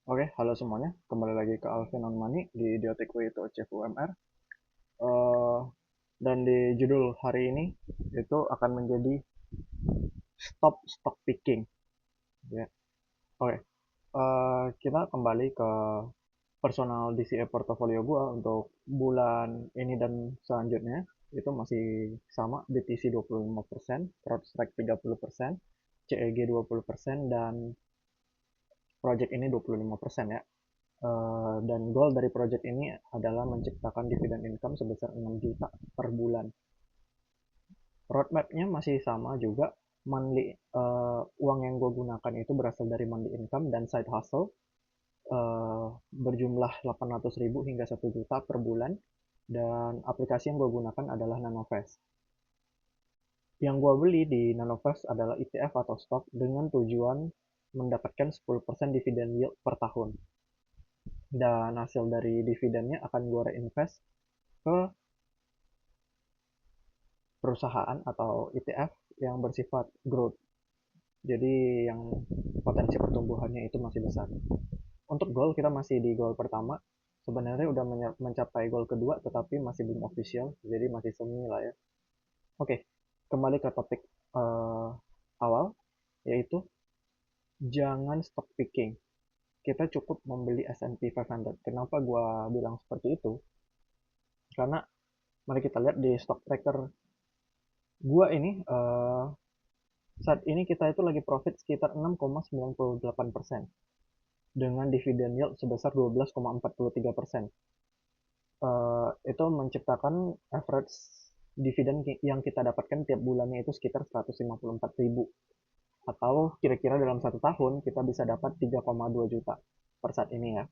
Oke, halo semuanya. Kembali lagi ke Alvin on Money di Idiotic Way to Achieve UMR. Eh, dan di judul hari ini itu akan menjadi Stop Stock Picking. Ya. Oke, kita kembali ke personal DCA portofolio gua untuk bulan ini dan selanjutnya. Itu masih sama, BTC 25%, CrowdStrike 30%, CEG 20%, dan project ini 25% ya. Dan goal dari project ini adalah menciptakan dividen income sebesar 6 juta per bulan. Roadmap-nya masih sama juga. Monthly, uang yang gue gunakan itu berasal dari monthly income dan side hustle, berjumlah 800.000 hingga 1 juta per bulan. Dan aplikasi yang gue gunakan adalah Nanovest. Yang gue beli di Nanovest adalah ETF atau stok dengan tujuan mendapatkan 10% dividen yield per tahun. Dan hasil dari dividennya akan gue reinvest ke perusahaan atau ETF yang bersifat growth. Jadi yang potensi pertumbuhannya itu masih besar. Untuk goal kita masih di goal pertama. Sebenarnya udah mencapai goal kedua tetapi masih belum official. Jadi masih semi lah ya. Oke, kembali ke topik awal yaitu jangan stock picking. Kita cukup membeli S&P 500. Kenapa gua bilang seperti itu? Karena mari kita lihat di stock tracker gua ini saat ini kita itu lagi profit sekitar 6,98% dengan dividen yield sebesar 12,43%. Itu menciptakan average dividen yang kita dapatkan tiap bulannya itu sekitar 154.000 atau kira-kira dalam 1 tahun kita bisa dapat 3,2 juta per saat ini ya.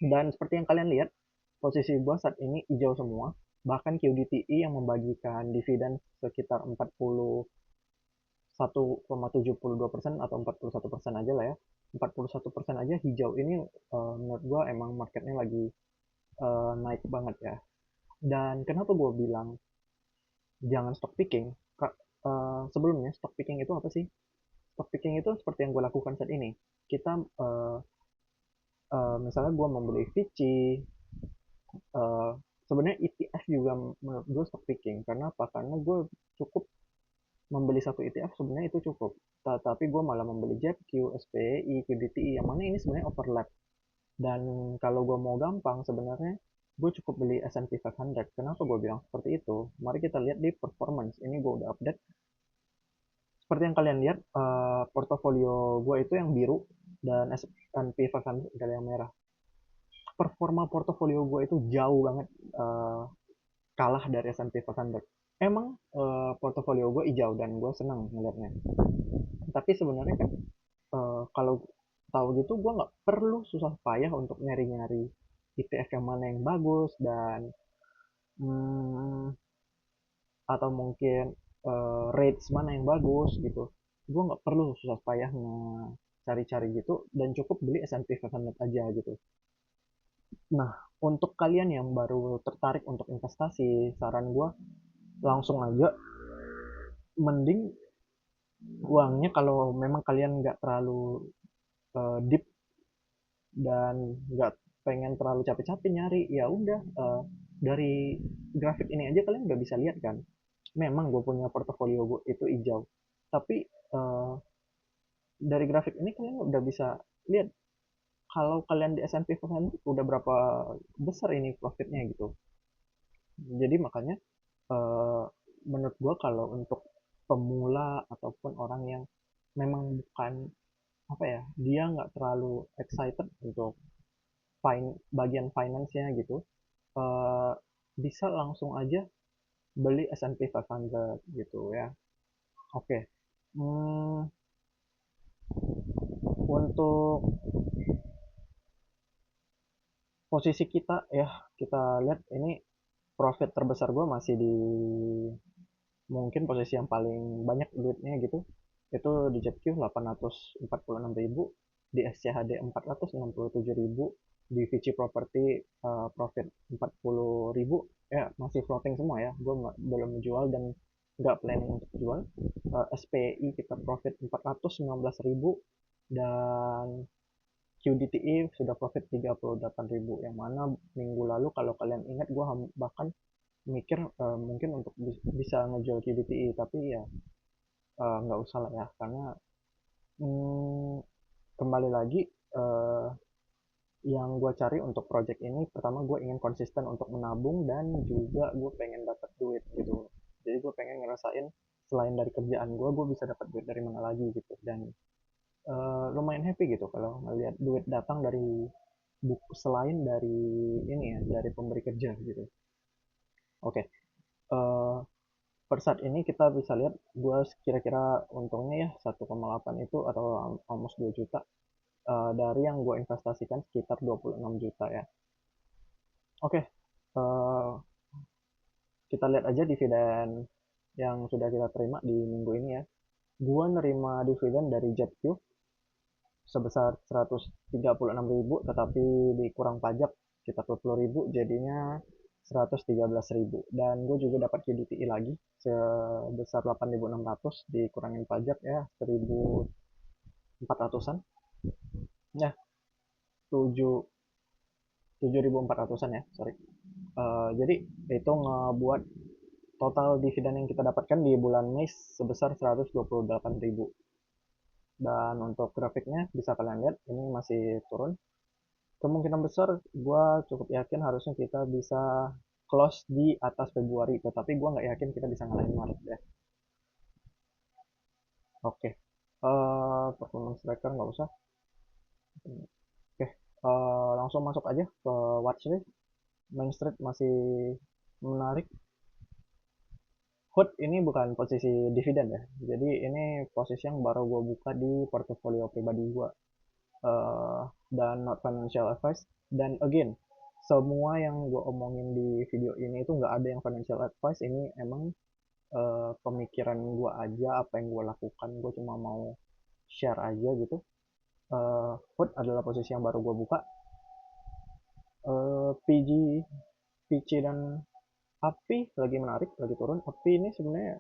Dan seperti yang kalian lihat, posisi gua saat ini hijau semua. Bahkan QDTI yang membagikan dividen sekitar 41,72% atau 41% aja lah ya. 41% aja hijau ini, menurut gua emang marketnya lagi naik banget ya. Dan kenapa gua bilang jangan stock picking? Sebelumnya stock picking itu apa sih? Stock picking itu seperti yang gue lakukan saat ini. Kita misalnya gue membeli Vici, uh, sebenarnya ETF juga menurut gue stock picking. Karena apa? Karena gue cukup membeli satu ETF sebenarnya itu cukup. Tapi gue malah membeli JEPQ, SPI, QDTI yang mana ini sebenarnya overlap. Dan kalau gue mau gampang sebenarnya gue cukup beli S&P 500. Kenapa gue bilang seperti itu? Mari kita lihat di performance. Ini gue udah update. Seperti yang kalian lihat, portofolio gue itu yang biru dan S&P 500 adalah yang merah. Performa portofolio gue itu jauh banget kalah dari S&P 500. Emang portofolio gue hijau dan gue senang ngeliatnya. Tapi sebenarnya kan kalau tahu gitu gue nggak perlu susah payah untuk nyari-nyari ETF yang mana yang bagus dan hmm, atau mungkin rates mana yang bagus gitu. Gue nggak perlu susah payah cari-cari gitu dan cukup beli S&P 500 aja gitu. Nah, untuk kalian yang baru tertarik untuk investasi, saran gue langsung aja mending uangnya kalau memang kalian nggak terlalu deep dan nggak pengen terlalu capek-capek nyari, ya udah dari grafik ini aja kalian udah bisa lihat kan. Memang gue punya portofolio gue itu hijau, tapi uh, dari grafik ini kalian udah bisa lihat kalau kalian di S&P 500 udah berapa besar ini profitnya gitu. Jadi makanya eh, menurut gue kalau untuk pemula ataupun orang yang memang bukan apa ya, dia nggak terlalu excited untuk bagian finance-nya gitu, eh, bisa langsung aja beli S&P 500 gitu ya. Oke. Hmm, untuk posisi kita ya, kita lihat ini profit terbesar gue masih di mungkin posisi yang paling banyak duitnya gitu. Itu di JetQ 846.000, di SCHD 467.000, di Vici Property profit 40.000. Ya masih floating semua ya, gue belum jual dan nggak planning untuk jual. SPI kita profit 419.000 dan QDTI sudah profit 38.000, yang mana minggu lalu kalau kalian ingat gue bahkan mikir mungkin untuk bisa ngejual QDTI, tapi ya nggak usah lah ya, karena kembali lagi, yang gue cari untuk project ini, pertama gue ingin konsisten untuk menabung, dan juga gue pengen dapat duit gitu. Jadi gue pengen ngerasain selain dari kerjaan gue bisa dapat duit dari mana lagi gitu. Dan lumayan happy gitu kalau ngelihat duit datang dari buku selain dari ini ya, dari pemberi kerja gitu. Oke, per saat ini kita bisa lihat gue kira-kira untungnya ya 1,8 itu, atau almost 2 juta, dari yang gue investasikan sekitar 26 juta ya. Oke, kita lihat aja dividen yang sudah kita terima di minggu ini ya. Gue nerima dividen dari JetQ sebesar 136.000, tetapi dikurang pajak sekitar 20.000, jadinya 113.000. Dan gue juga dapat QDTI lagi sebesar 8.600, dikurangin pajak ya 1.400-an ya, 7.400-an ya, sorry. Jadi itu ngebuat total dividen yang kita dapatkan di bulan Mei sebesar 128.000. Dan untuk grafiknya bisa kalian lihat ini masih turun. Kemungkinan besar gue cukup yakin harusnya kita bisa close di atas Februari, tetapi gue nggak yakin kita bisa ngalahin Maret ya. Oke, performance tracker nggak usah. Oke, langsung masuk aja ke watchlist. Main Street masih menarik. HOOD ini bukan posisi dividen ya, jadi ini posisi yang baru gue buka di portofolio pribadi gue, dan not financial advice. Dan again, semua yang gue omongin di video ini itu nggak ada yang financial advice, ini emang pemikiran gue aja, apa yang gue lakukan, gue cuma mau share aja gitu. HOOD adalah posisi yang baru gue buka. PG, PC dan API lagi menarik, lagi turun. API ini sebenarnya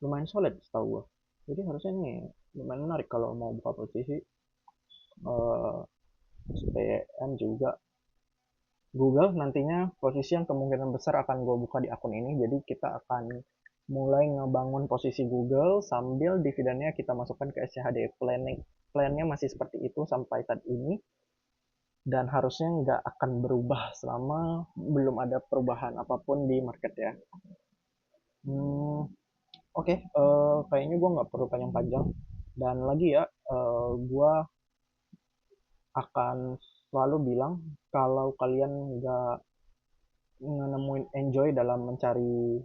lumayan solid setahu gue, jadi harusnya ini lumayan menarik kalau mau buka posisi. SPM juga. Google nantinya posisi yang kemungkinan besar akan gue buka di akun ini, jadi kita akan mulai ngebangun posisi Google sambil dividennya kita masukkan ke SCHD. Plannya masih seperti itu sampai saat ini, dan harusnya nggak akan berubah selama belum ada perubahan apapun di market ya. Oke, kayaknya gue nggak perlu panjang-panjang. Dan lagi ya, gue akan selalu bilang kalau kalian nggak nemuin enjoy dalam mencari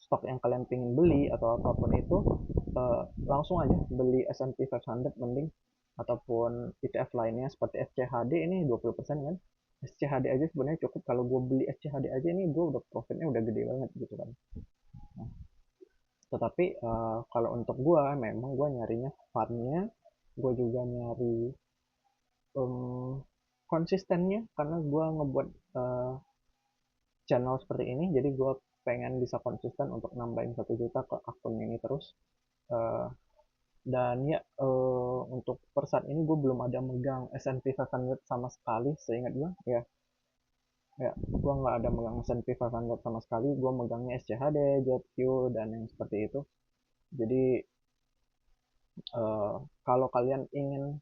stok yang kalian pengen beli atau apapun itu, langsung aja beli S&P 500 mending, ataupun ETF lainnya seperti SCHD ini 20% kan. SCHD aja sebenarnya cukup, kalau gue beli SCHD aja ini gue udah profitnya udah gede banget gitu kan. Nah, tetapi kalau untuk gue memang gue nyarinya funnya, gue juga nyari konsistennya, karena gue ngebuat channel seperti ini, jadi gue pengen bisa konsisten untuk nambahin 1 juta ke akun ini terus. Dan ya, untuk per saat ini gue belum ada megang S&P 500 sama sekali seingat gue ya. Gue nggak ada megang S&P 500 sama sekali, gue megangnya SCHD, JQ, dan yang seperti itu. Jadi kalau kalian ingin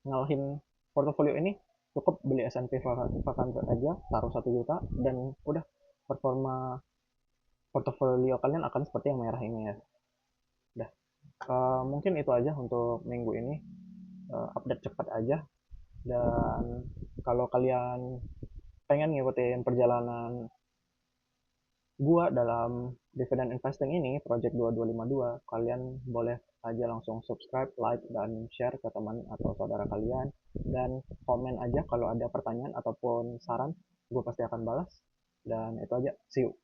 ngalahin portofolio ini, cukup beli S&P 500 aja, taruh 1 juta, dan udah, performa portofolio kalian akan seperti yang merah ini ya. Udah, mungkin itu aja untuk minggu ini, update cepat aja. Dan kalau kalian pengen ngikutin perjalanan gua dalam dividend investing ini, project 2252, kalian boleh aja langsung subscribe, like, dan share ke teman atau saudara kalian, dan komen aja kalau ada pertanyaan ataupun saran, gue pasti akan balas. Dan itu aja, see you.